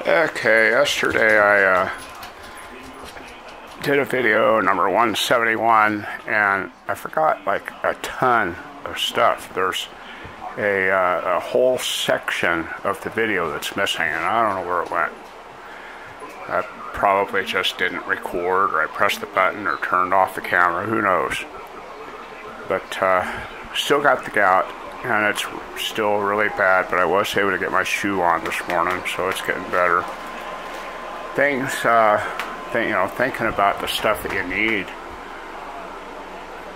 Okay, yesterday I did a video number 171 and I forgot like a ton of stuff. There's a whole section of the video that's missing and I don't know where it went. I probably just didn't record, or I pressed the button or turned off the camera, who knows. But still got the gout and it's still really bad, but I was able to get my shoe on this morning, so it's getting better. Things, thinking about the stuff that you need.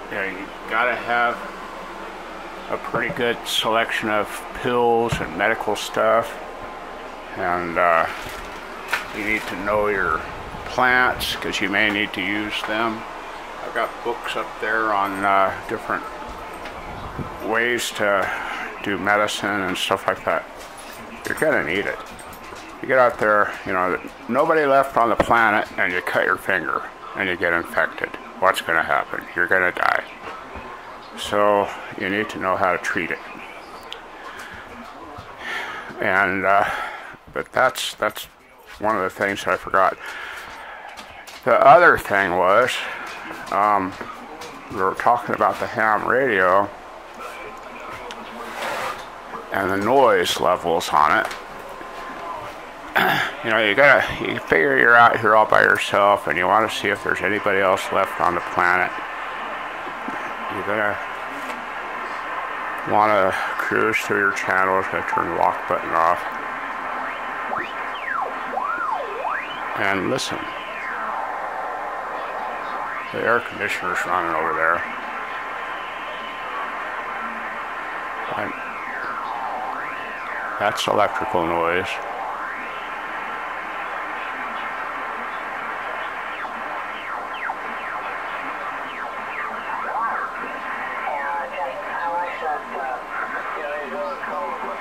You gotta have a pretty good selection of pills and medical stuff, and you need to know your plants because you may need to use them. I've got books up there on different ways to do medicine and stuff like that. You're gonna need it. You get out there, nobody left on the planet, and you cut your finger and you get infected. What's gonna happen? You're gonna die. So you need to know how to treat it. And but that's one of the things I forgot. The other thing was, we were talking about the ham radio and the noise levels on it. You figure you're out here all by yourself and you want to see if there's anybody else left on the planet. You're gonna want to cruise through your channels and turn the lock button off and listen. The air conditioner's running over there. That's electrical noise.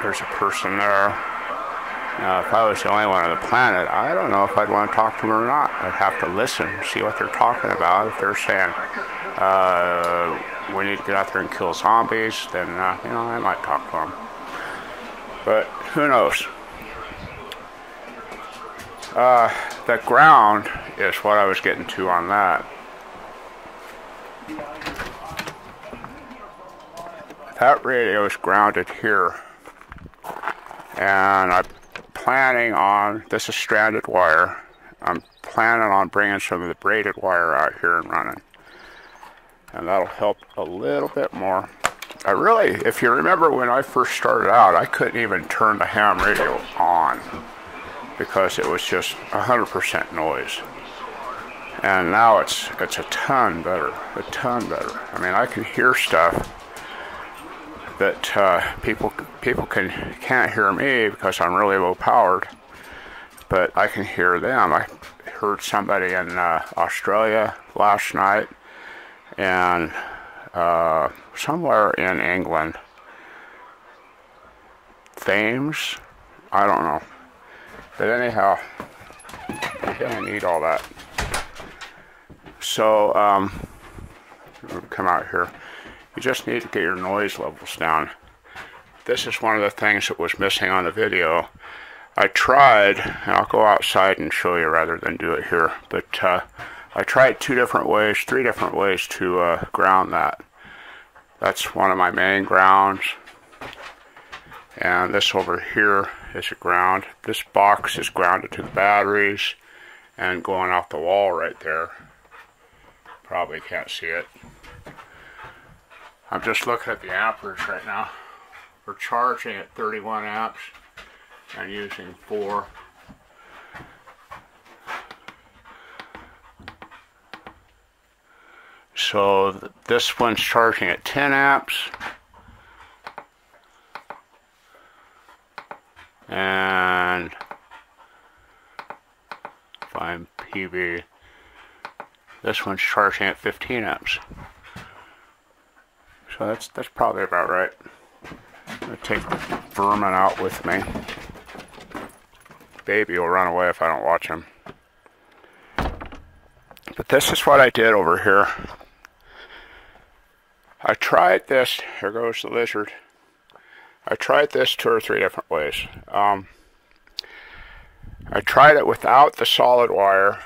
There's a person there. Now, if I was the only one on the planet, I don't know if I'd want to talk to them or not. I'd have to listen, see what they're talking about. If they're saying, we need to get out there and kill zombies, then, I might talk to them. But who knows? The ground is what I was getting to on that. That radio is grounded here. And I'm planning on, this is stranded wire, I'm planning on bringing some of the braided wire out here and running. And that'll help a little bit more. If you remember when I first started out, I couldn't even turn the ham radio on because it was just 100% noise. And now it's a ton better, I mean, I can hear stuff that people can't hear me because I'm really low powered, but I can hear them. I heard somebody in Australia last night and somewhere in England. Thames? I don't know. But anyhow, you're gonna need all that. So, come out here. You just need to get your noise levels down. This is one of the things that was missing on the video. I tried, and I'll go outside and show you rather than do it here, but I tried 3 different ways to ground that. That's one of my main grounds. And this over here is a ground. This box is grounded to the batteries and going off the wall right there. Probably can't see it. I'm just looking at the amperage right now. We're charging at 31 amps and using 4. So this one's charging at 10 amps. And if I'm PV, this one's charging at 15 amps. So that's probably about right. I'm going to take the vermin out with me. Baby will run away if I don't watch him. But this is what I did over here. I tried this. Here goes the lizard. I tried this 2 or 3 different ways. I I tried it without the solid wire,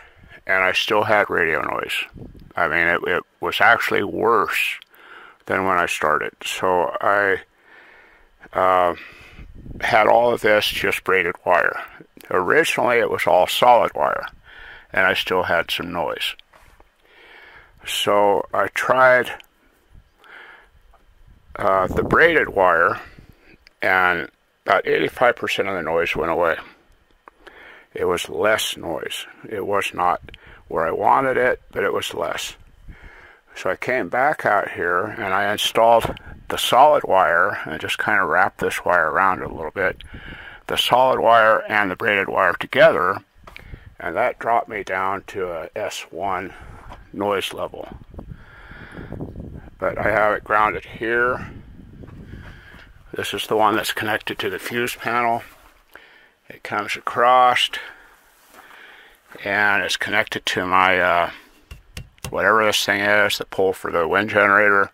and I still had radio noise. I mean, it was actually worse than when I started. So I had all of this just braided wire. Originally, it was all solid wire, and I still had some noise. So I tried the braided wire, and about 85% of the noise went away. It was less noise. It was not where I wanted it, but it was less. So I came back out here and I installed the solid wire and just kind of wrapped this wire around it a little bit. The solid wire and the braided wire together, and that dropped me down to a S1 noise level. But I have it grounded here. This is the one that's connected to the fuse panel. It comes across and it's connected to my whatever this thing is, the pole for the wind generator,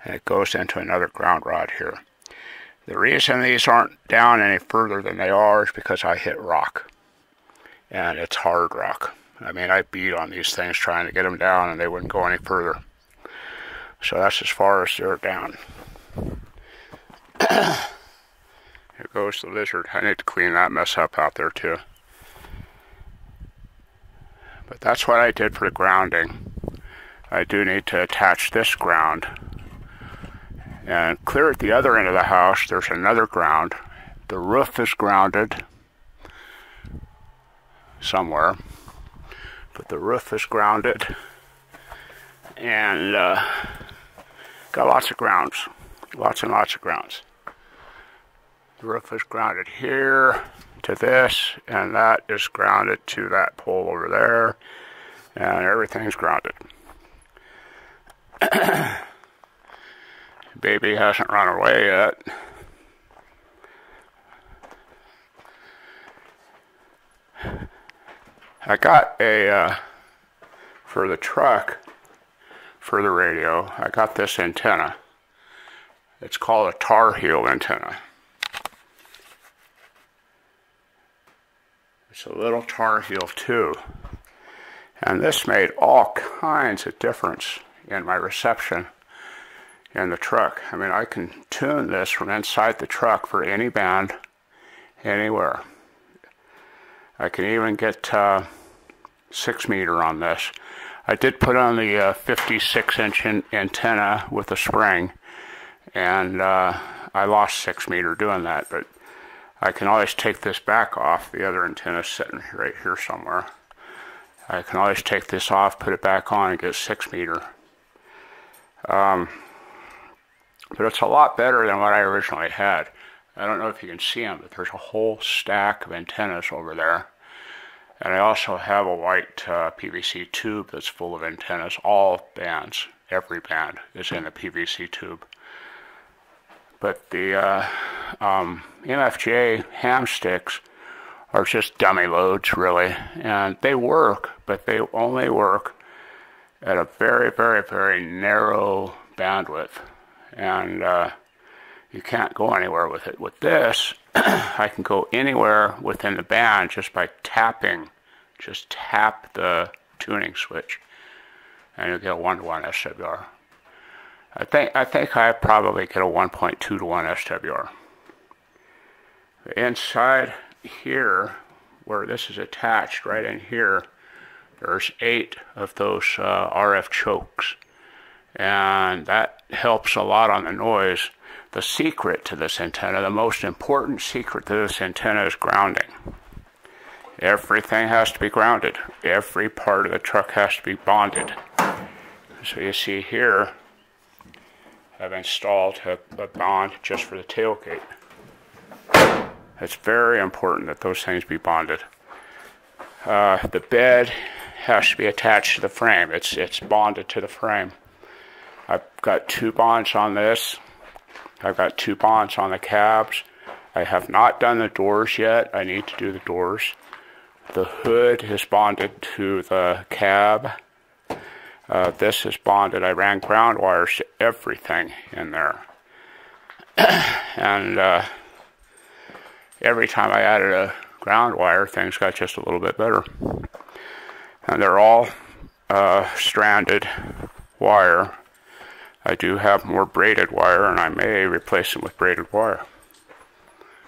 and it goes into another ground rod here. The reason these aren't down any further than they are is because I hit rock, and it's hard rock. I mean, I beat on these things trying to get them down, and they wouldn't go any further. So that's as far as they're down. Here goes the lizard. I need to clean that mess up out there too. But that's what I did for the grounding. I do need to attach this ground. And clear at the other end of the house, there's another ground. The roof is grounded somewhere. But the roof is grounded. And got lots of grounds. Lots and lots of grounds. The roof is grounded here to this, and that is grounded to that pole over there, and everything's grounded. Baby hasn't run away yet. I got a, for the truck, for the radio, I got this antenna. It's called a Tar Heel antenna. It's a little Tar Heel too. And this made all kinds of difference in my reception in the truck. I mean, I can tune this from inside the truck for any band, anywhere. I can even get 6 meter on this. I did put on the 56-inch antenna with a spring, and I lost 6 meter doing that, but I can always take this back off. The other antenna is sitting right here somewhere. I can always take this off, put it back on, and get 6 meter. But it's a lot better than what I originally had. I don't know if you can see them, but there's a whole stack of antennas over there. And I also have a white PVC tube that's full of antennas. All bands, every band is in a PVC tube. But the MFJ ham sticks are just dummy loads, really. And they work, but they only work at a very, very, very narrow bandwidth. And you can't go anywhere with it. With this, I can go anywhere within the band just by tapping. Just tap the tuning switch, and you'll get a 1-to-1 SWR. I think I probably get a 1.2 to 1 SWR. Inside here, where this is attached, right in here, there's 8 of those RF chokes, and that helps a lot on the noise. The secret to this antenna, the most important secret to this antenna, is grounding. Everything has to be grounded. Every part of the truck has to be bonded. So you see here, I've installed a bond just for the tailgate. It's very important that those things be bonded. The bed has to be attached to the frame. It's bonded to the frame. I've got 2 bonds on this. I've got 2 bonds on the cabs. I have not done the doors yet. I need to do the doors. The hood is bonded to the cab. This is bonded. I ran ground wires to everything in there. And every time I added a ground wire, things got just a little bit better. And they're all stranded wire. I do have more braided wire, and I may replace them with braided wire.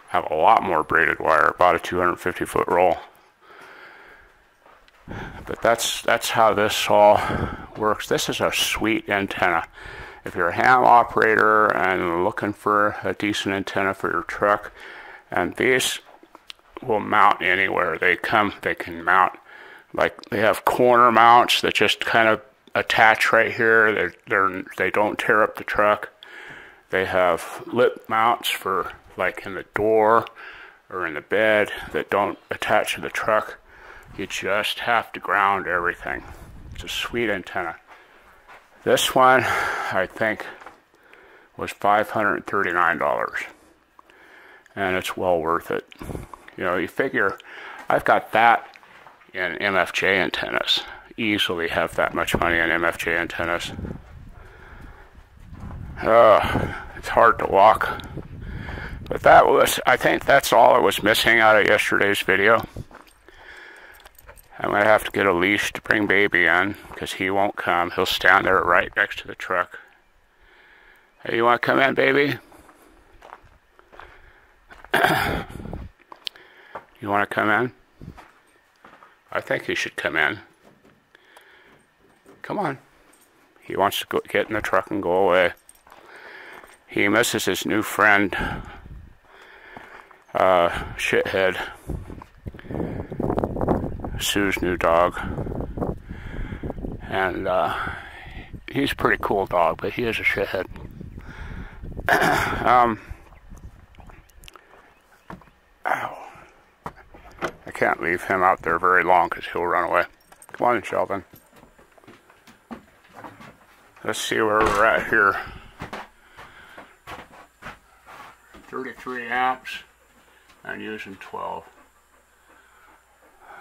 I have a lot more braided wire, about a 250-foot roll. But that's how this all works. This is a sweet antenna. If you're a ham operator and looking for a decent antenna for your truck, and these will mount anywhere. They can mount, like they have corner mounts that just kind of attach right here. They don't tear up the truck. They have lip mounts for like in the door or in the bed that don't attach to the truck. You just have to ground everything. It's a sweet antenna. This one, I think, was $539, and it's well worth it. You know, you figure, I've got that in MFJ antennas. Easily have that much money in MFJ antennas. It's hard to walk. But I think that's all I was missing out of yesterday's video. I'm going to have to get a leash to bring baby in, because he won't come. He'll stand there right next to the truck. Hey, you want to come in, baby? You want to come in? I think he should come in. Come on. He wants to get in the truck and go away. He misses his new friend, Shithead. Sue's new dog, and he's a pretty cool dog, but he is a shithead. Ow. I can't leave him out there very long because he'll run away. Come on, Sheldon. Let's see where we're at here. 33 amps and using 12.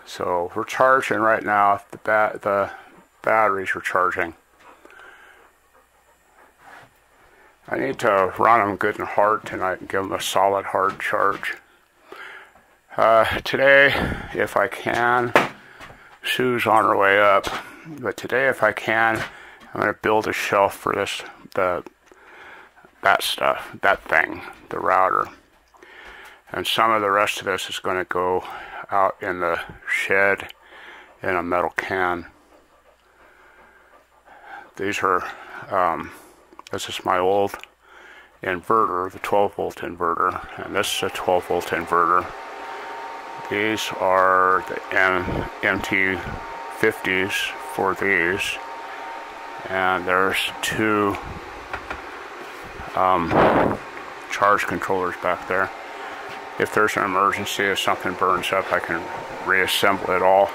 So we're charging right now. The batteries are charging. I need to run them good and hard tonight and give them a solid hard charge. Today, if I can, Sue's on her way up. But today, if I can, I'm going to build a shelf for that stuff, that thing, the router. And some of the rest of this is going to go out in the shed in a metal can. These are, this is my old inverter, the 12-volt inverter, and this is a 12-volt inverter. These are the MT50s for these, and there's two charge controllers back there. If there's an emergency, if something burns up, I can reassemble it all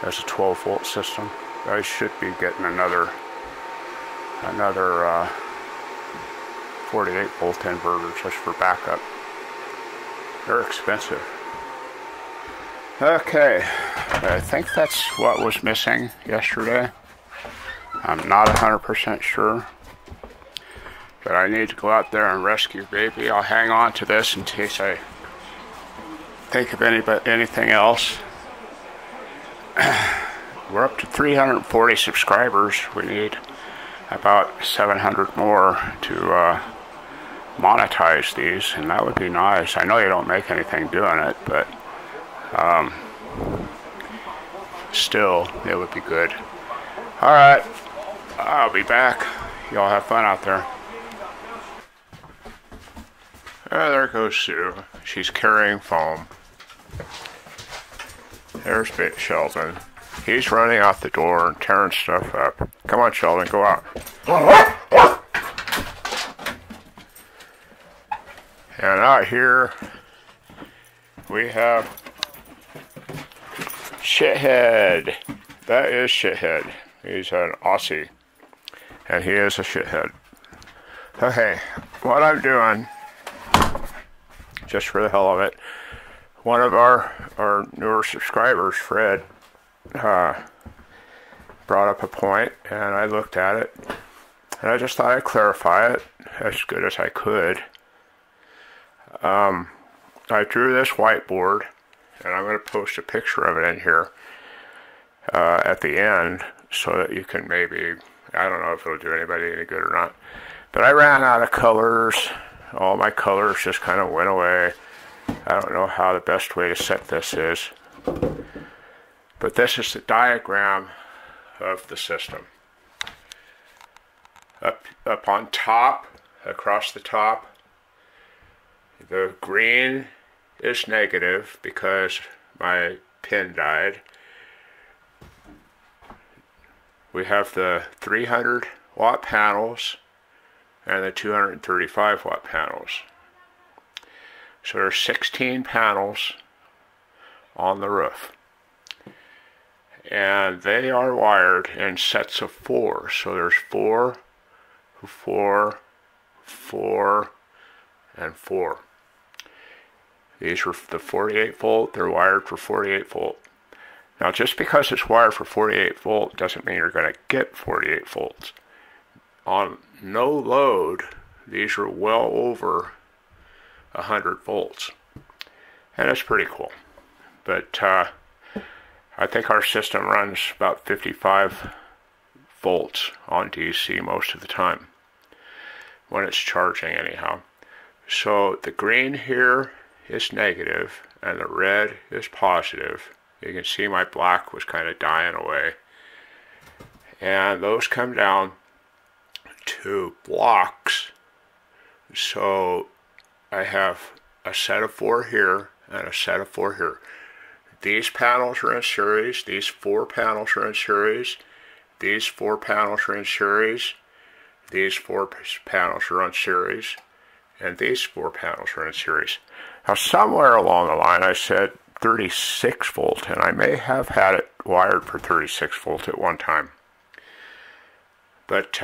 as a 12-volt system. I should be getting another 48-volt inverter just for backup. They're expensive. Okay, I think that's what was missing yesterday. I'm not 100% sure. But I need to go out there and rescue baby. I'll hang on to this in case I think of anything else. We're up to 340 subscribers. We need about 700 more to monetize these, and that would be nice. I know you don't make anything doing it, but still, it would be good. Alright, I'll be back. Y'all have fun out there. Oh, there goes Sue. She's carrying foam. There's Big Sheldon. He's running out the door and tearing stuff up. Come on, Sheldon, go out. And out here, we have Shithead. That is Shithead. He's an Aussie. And he is a shithead. Okay, what I'm doing, just for the hell of it, one of our newer subscribers, Fred, brought up a point, and I looked at it, and I just thought I'd clarify it as good as I could. I drew this whiteboard, and I'm going to post a picture of it in here at the end so that you can maybe, I don't know if it'll do anybody any good or not, but I ran out of colors. All my colors just kind of went away. I don't know how the best way to set this is, but this is the diagram of the system. Up on top, across the top, the green is negative because my pin died. We have the 300 watt panels and the 235 watt panels. So there's 16 panels on the roof. And they are wired in sets of 4. So there's 4, 4, 4, and 4. These are the 48 volt. They're wired for 48 volt. Now, just because it's wired for 48 volt doesn't mean you're going to get 48 volts. On no load, these are well over 100 volts. And that's pretty cool. But I think our system runs about 55 volts on DC most of the time, when it's charging anyhow. So the green here is negative, and the red is positive. You can see my black was kind of dying away. And those come down to blocks. So I have a set of 4 here and a set of 4 here. These panels are in series. These 4 panels are in series. These 4 panels are in series. These 4 panels are in series. And these 4 panels are in series. Now, somewhere along the line, I said 36 volt, and I may have had it wired for 36 volt at one time. But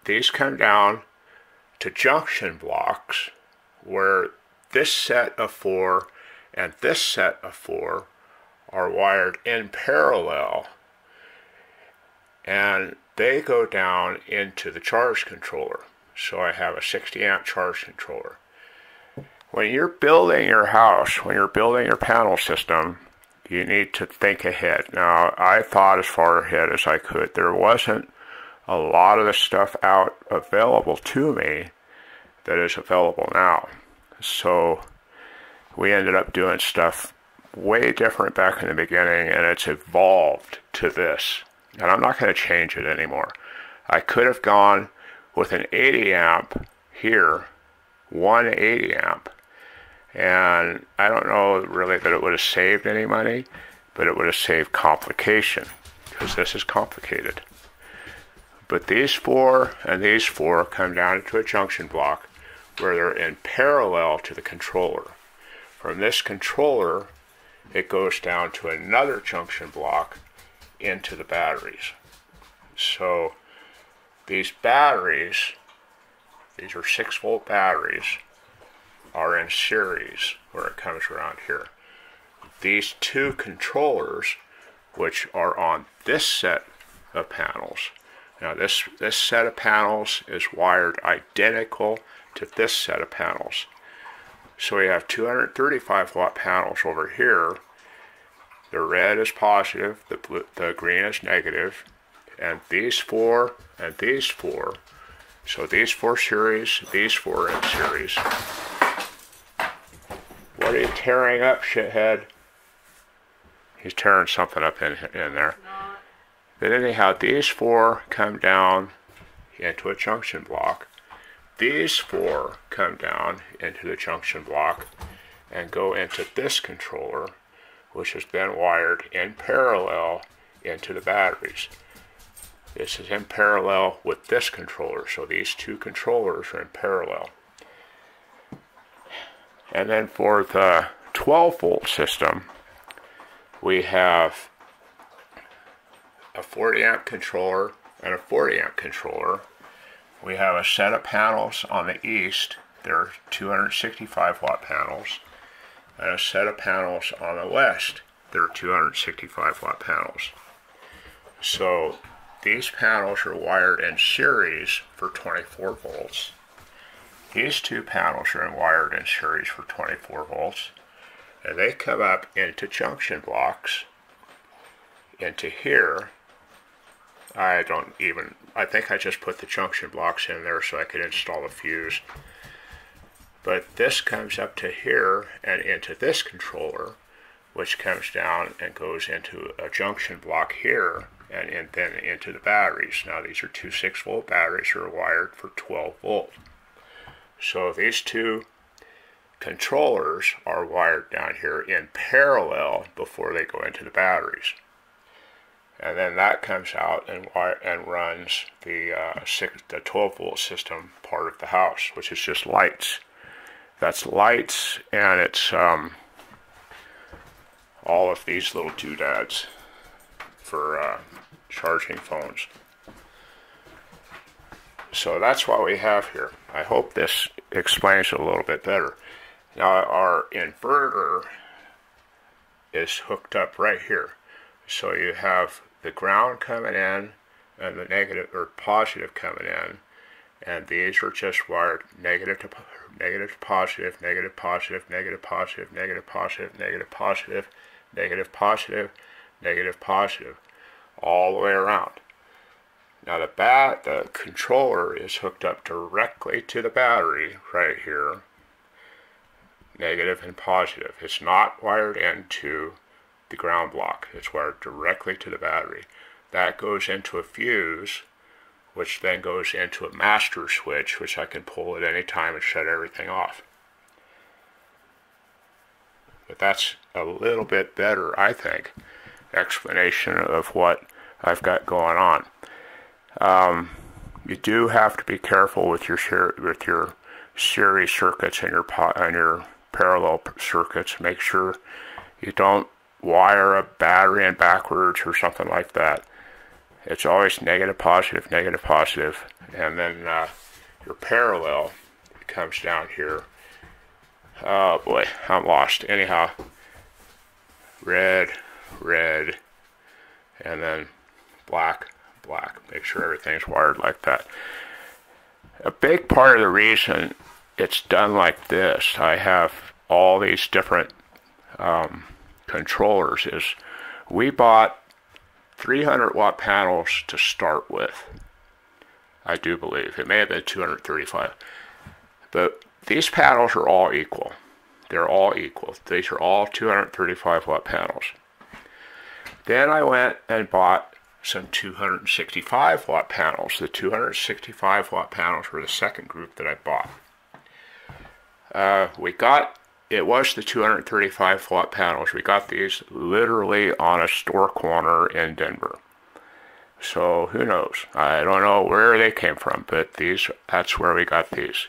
these come down to junction blocks where this set of 4 and this set of 4 are wired in parallel, and they go down into the charge controller. So I have a 60 amp charge controller. When you're building your house, when you're building your panel system, you need to think ahead. Now, I thought as far ahead as I could. There wasn't a lot of the stuff out available to me that is available now. So we ended up doing stuff way different back in the beginning, and it's evolved to this. And I'm not going to change it anymore. I could have gone with an 80 amp here, 180 amp, and I don't know really that it would have saved any money, but it would have saved complication, because this is complicated. But these 4 and these 4 come down into a junction block where they're in parallel to the controller. From this controller, it goes down to another junction block into the batteries. So these batteries, these are 6 volt batteries, are in series where it comes around here. These 2 controllers, which are on this set of panels. Now this set of panels is wired identical to this set of panels. So we have 235 watt panels over here. The red is positive, the green is negative, and these 4 and these 4. So these 4 series, these 4 in series. What are you tearing up, shithead? He's tearing something up in there. But anyhow, these 4 come down into a junction block. These 4 come down into the junction block and go into this controller, which has been wired in parallel into the batteries. This is in parallel with this controller, so these 2 controllers are in parallel. And then for the 12 volt system, we have a 40 amp controller and a 40 amp controller. We have a set of panels on the east. They're 265 watt panels. And a set of panels on the west. They're 265 watt panels. So these panels are wired in series for 24 volts. these two panels are wired in series for 24 volts, and they come up into junction blocks into here. I think I just put the junction blocks in there so I could install a fuse. But this comes up to here and into this controller, which comes down and goes into a junction block here and then into the batteries. Now these are two 6-volt batteries that are wired for 12 volt. So these two controllers are wired down here in parallel before they go into the batteries. And then that comes out and runs the 12 volt system part of the house, which is just lights. That's lights, and it's all of these little doodads for charging phones. So that's what we have here. I hope this explains it a little bit better. Now our inverter is hooked up right here. So you have the ground coming in and the negative or positive coming in, and these are just wired negative to positive, negative positive, negative positive, negative positive, negative positive, negative positive, negative positive, all the way around. Now the controller is hooked up directly to the battery right here, negative and positive. It's not wired into the ground block. It's wired directly to the battery. That goes into a fuse, which then goes into a master switch, which I can pull at any time and shut everything off. But that's a little bit better, I think, explanation of what I've got going on. You do have to be careful with your series circuits and your parallel circuits. Make sure you don't wire a battery in backwards or something like that. It's always negative, positive, and then your parallel comes down here. Oh boy, I'm lost. Anyhow, red, and then black. Make sure everything's wired like that. A big part of the reason it's done like this, I have all these different controllers, is we bought 300 watt panels to start with. I do believe it may have been 235, but these panels are all equal. They're all equal. These are all 235 watt panels. Then I went and bought some 265 watt panels. The 265 watt panels were the second group that I bought. It was the 235 watt panels. We got these literally on a store corner in Denver. So who knows? I don't know where they came from, but that's where we got these.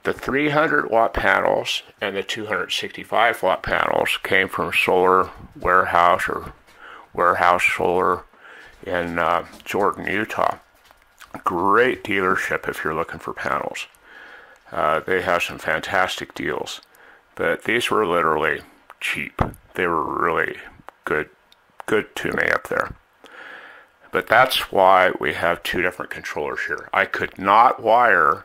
The 300 watt panels and the 265 watt panels came from Solar Warehouse or Warehouse Solar in Jordan, Utah. Great dealership if you're looking for panels. They have some fantastic deals, but these were literally cheap. They were really good to me up there. But that's why we have two different controllers here. I could not wire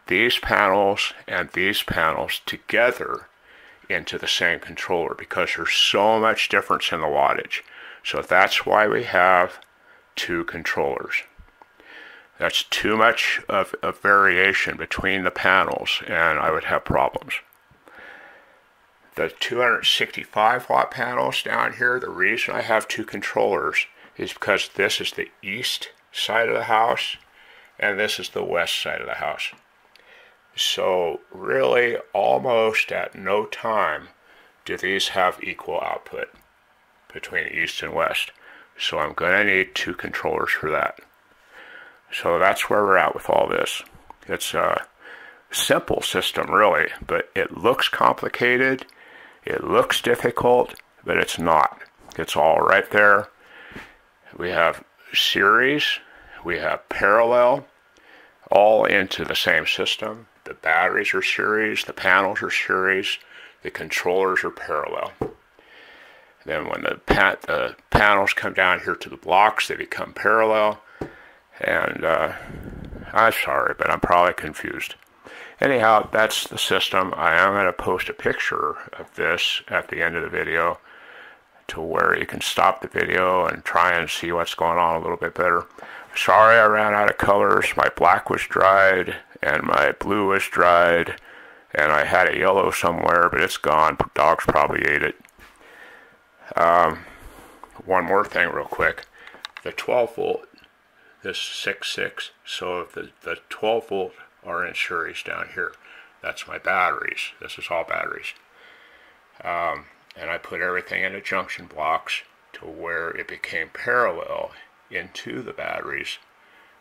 these panels and these panels together into the same controller because there's so much difference in the wattage. So that's why we have two controllers. That's too much of a variation between the panels, and I would have problems. The 265 watt panels down here, the reason I have two controllers is because this is the east side of the house, and this is the west side of the house. So really, almost at no time do these have equal output between east and west. So I'm going to need two controllers for that. So that's where we're at with all this. It's a simple system, really, but it looks complicated, it looks difficult, but it's not. It's all right there. We have series, we have parallel, all into the same system. The batteries are series, the panels are series, the controllers are parallel. Then when the panels come down here to the blocks, they become parallel. And I'm sorry, but I'm probably confused. Anyhow, that's the system. I am going to post a picture of this at the end of the video to where you can stop the video and try and see what's going on a little bit better. Sorry I ran out of colors. My black was dried and my blue was dried, and I had a yellow somewhere, but it's gone. Dogs probably ate it. One more thing real quick. The 12 volt, this 6.6, so if the 12 volt are in series down here. That's my batteries. This is all batteries. And I put everything into junction blocks to where it became parallel into the batteries,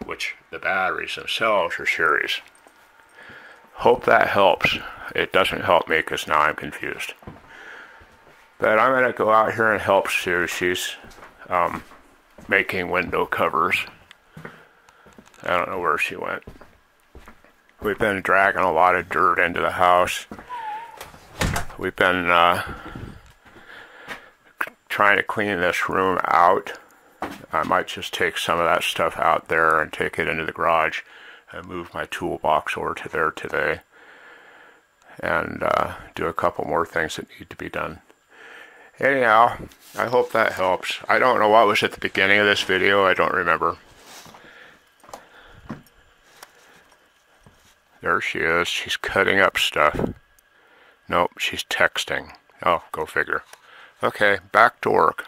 which the batteries themselves are series. Hope that helps. It doesn't help me because now I'm confused. But I'm going to go out here and help Sue. She's making window covers. I don't know where she went. We've been dragging a lot of dirt into the house. We've been trying to clean this room out. I might just take some of that stuff out there and take it into the garage and move my toolbox over to there today. And do a couple more things that need to be done. Anyhow, I hope that helps. I don't know what was at the beginning of this video. I don't remember. There she is. She's cutting up stuff. Nope, she's texting. Oh, go figure. Okay, back to work.